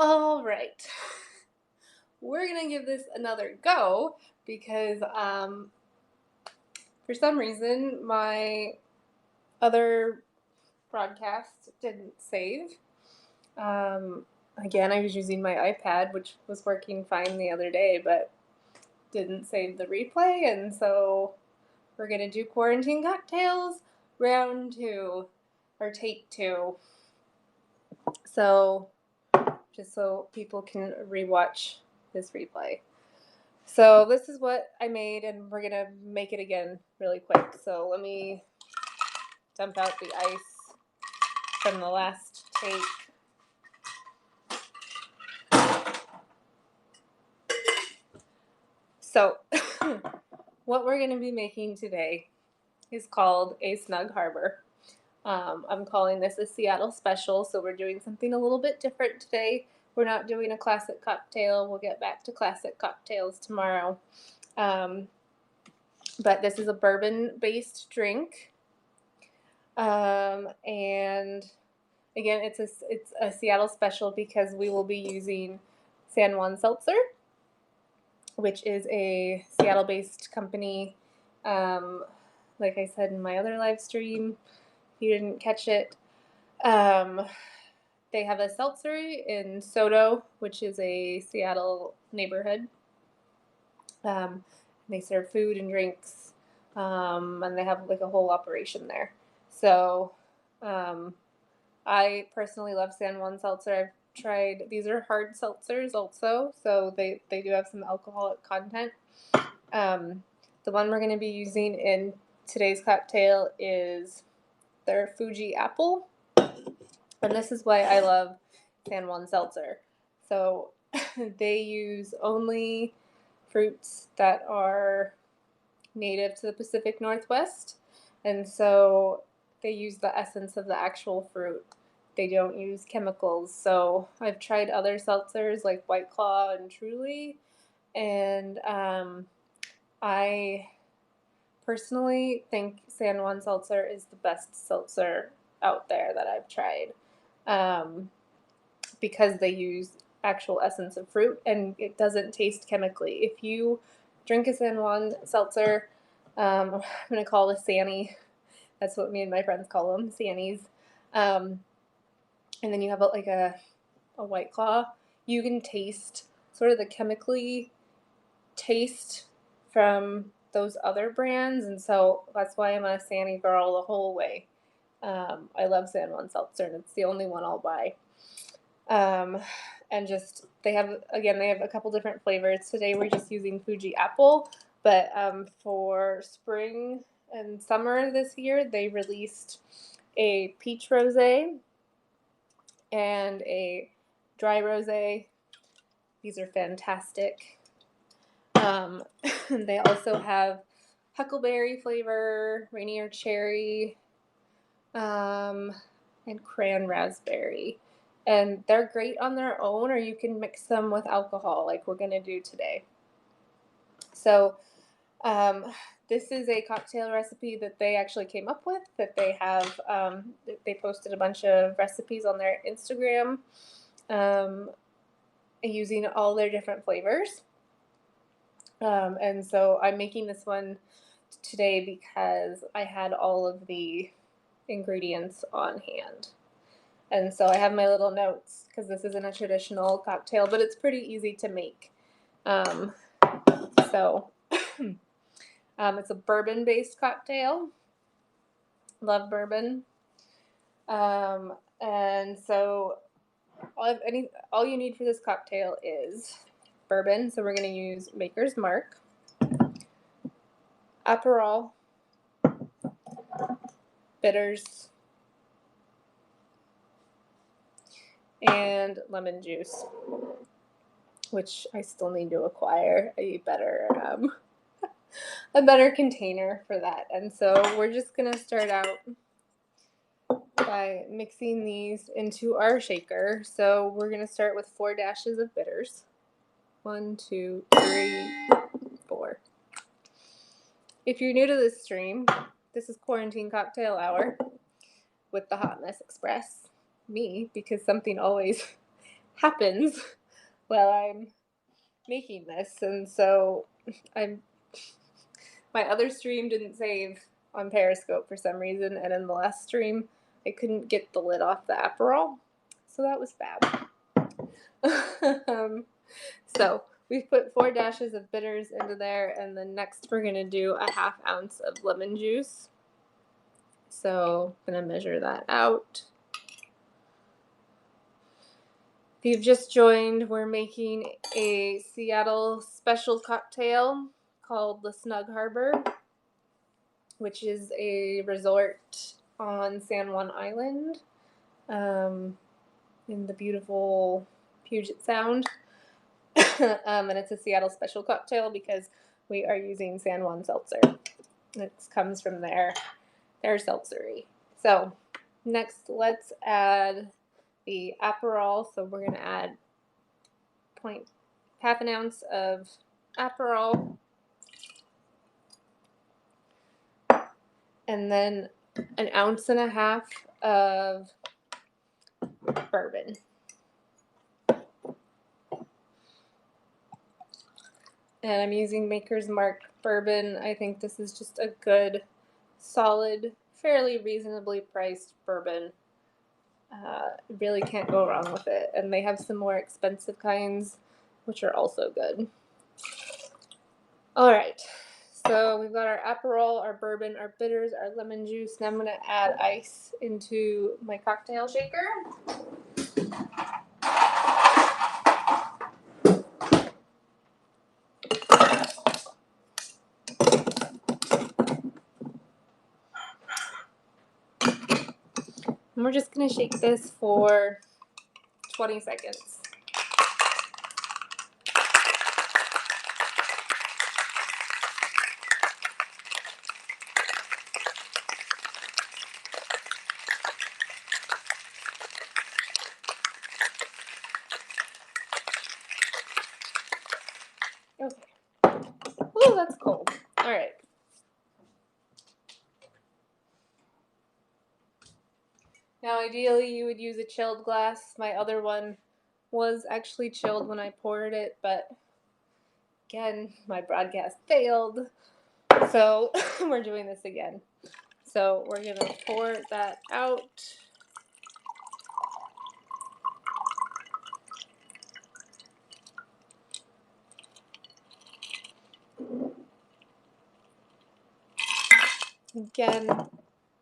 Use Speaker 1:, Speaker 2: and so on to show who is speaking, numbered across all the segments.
Speaker 1: All right. We're going to give this another go because for some reason my other broadcast didn't save. Again, I was using my iPad, which was working fine the other day, but didn't save the replay. And so we're going to do quarantine cocktails round 2 or take 2. So just so people can rewatch this replay. So this is what I made, and we're going to make it again really quick. So let me dump out the ice from the last take. So what we're going to be making today is called a Snug Harbor. I'm calling this a Seattle special, so we're doing something a little bit different today. We're not doing a classic cocktail. We'll get back to classic cocktails tomorrow. But this is a bourbon-based drink. And again, it's a Seattle special because we will be using San Juan Seltzer, which is a Seattle-based company. Like I said in my other live stream, if you didn't catch it, they have a seltzer in Soto, which is a Seattle neighborhood. They serve food and drinks, and they have like a whole operation there. So I personally love San Juan Seltzer. I've tried, these are hard seltzers also, so they do have some alcoholic content. The one we're going to be using in today's cocktail is their Fuji apple, and this is why I love San Juan Seltzer. So they use only fruits that are native to the Pacific Northwest, and so they use the essence of the actual fruit. They don't use chemicals. So I've tried other seltzers like White Claw and Truly, and I personally think San Juan Seltzer is the best seltzer out there that I've tried, because they use actual essence of fruit and it doesn't taste chemically. If you drink a San Juan Seltzer, I'm going to call it a Sanny. That's what me and my friends call them, Sannies. And then you have like a White Claw. You can taste sort of the chemically taste from those other brands, and so that's why I'm a Sanny girl the whole way. I love San Juan Seltzer, and it's the only one I'll buy. And just they have a couple different flavors. Today we're just using Fuji apple, but for spring and summer this year they released a peach rosé and a dry rosé. These are fantastic. They also have huckleberry flavor, Rainier cherry, and cran raspberry. And they're great on their own, or you can mix them with alcohol like we're going to do today. So this is a cocktail recipe that they actually came up with, that they have, they posted a bunch of recipes on their Instagram using all their different flavors. And so I'm making this one today because I had all of the ingredients on hand. And so I have my little notes because this isn't a traditional cocktail, but it's pretty easy to make. It's a bourbon-based cocktail. Love bourbon. And so all you need for this cocktail is bourbon. So we're going to use Maker's Mark, aperol, bitters, and lemon juice, which I still need to acquire a better container for that. And so we're just going to start out by mixing these into our shaker. So we're going to start with 4 dashes of bitters. 1, 2, 3, 4. If you're new to this stream, this is Quarantine Cocktail Hour with the Hot Mess Express. Me, because something always happens while I'm making this, and so my other stream didn't save on Periscope for some reason, and in the last stream I couldn't get the lid off the aperol, so that was bad. So we've put 4 dashes of bitters into there, and then next we're going to do a 1/2 ounce of lemon juice. So I'm going to measure that out. If you've just joined, we're making a Seattle special cocktail called the Snug Harbor, which is a resort on San Juan Island in the beautiful Puget Sound. And it's a Seattle special cocktail because we are using San Juan Seltzer. It comes from their seltzery. So next, let's add the aperol. So we're going to add 1/2 ounce of aperol, and then 1.5 ounces of bourbon. And I'm using Maker's Mark bourbon. I think this is just a good, solid, fairly reasonably priced bourbon. Really can't go wrong with it. And they have some more expensive kinds, which are also good. All right, so we've got our aperol, our bourbon, our bitters, our lemon juice. Now I'm going to add ice into my cocktail shaker. And we're just going to shake this for 20 seconds. Okay. Oh, that's cold. All right. Now, ideally, you would use a chilled glass. My other one was actually chilled when I poured it, but again, my broadcast failed. So we're doing this again. So we're going to pour that out. Again,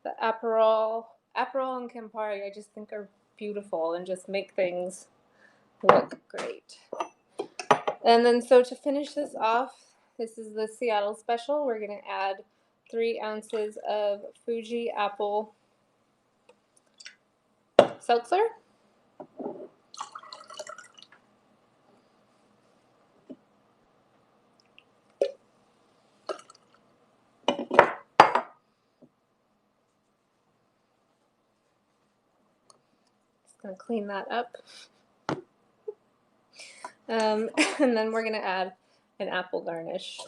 Speaker 1: the aperol and Campari, I just think are beautiful and just make things look great. And then so to finish this off, this is the Seattle special. We're going to add 3 ounces of Fuji apple seltzer. Just going to clean that up. And then we're going to add an apple garnish.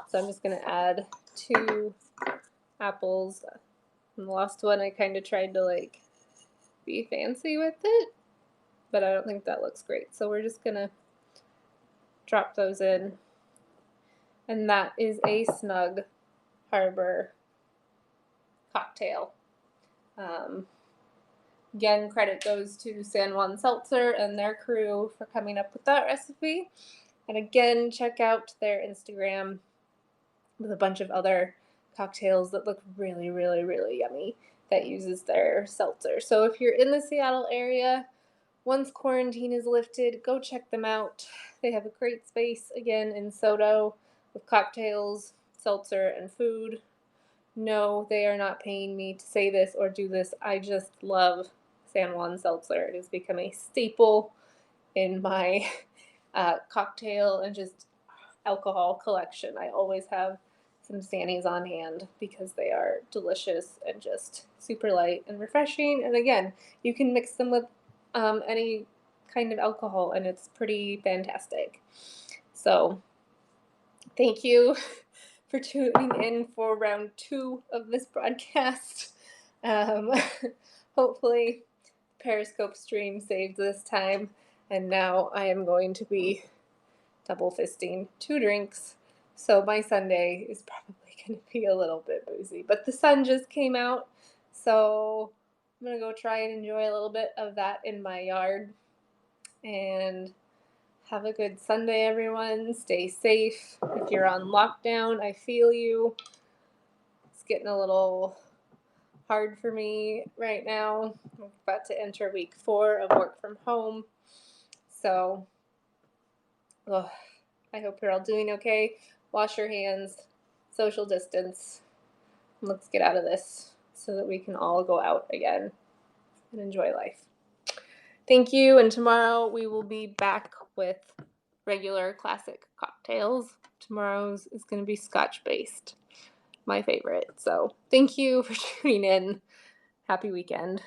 Speaker 1: So I'm just going to add 2 apples. And the last one I kind of tried to like be fancy with it, but I don't think that looks great. So we're just going to drop those in. And that is a Snug Harbor cocktail. Again, credit goes to San Juan Seltzer and their crew for coming up with that recipe. And again, check out their Instagram with a bunch of other cocktails that look really, really, really yummy that uses their seltzer. So if you're in the Seattle area, once quarantine is lifted, go check them out. They have a great space, again, in SoDo with cocktails, seltzer, and food. No, they are not paying me to say this or do this. I just love San Juan Seltzer. It has become a staple in my cocktail and just alcohol collection. I always have some Sannies on hand because they are delicious and just super light and refreshing. And again, you can mix them with any kind of alcohol and it's pretty fantastic. So thank you for tuning in for round 2 of this broadcast. Hopefully Periscope stream saved this time. and now I am going to be double fisting 2 drinks. So my Sunday is probably going to be a little bit boozy. But the sun just came out, so I'm going to go try and enjoy a little bit of that in my yard. And have a good Sunday, everyone. Stay safe. If you're on lockdown, I feel you. It's getting a little hard for me right now. I'm about to enter week 4 of work from home. So, I hope you're all doing okay. Wash your hands, social distance. Let's get out of this so that we can all go out again and enjoy life. Thank you, and tomorrow we will be back with regular classic cocktails. Tomorrow's is going to be Scotch-based, my favorite. So thank you for tuning in. Happy weekend.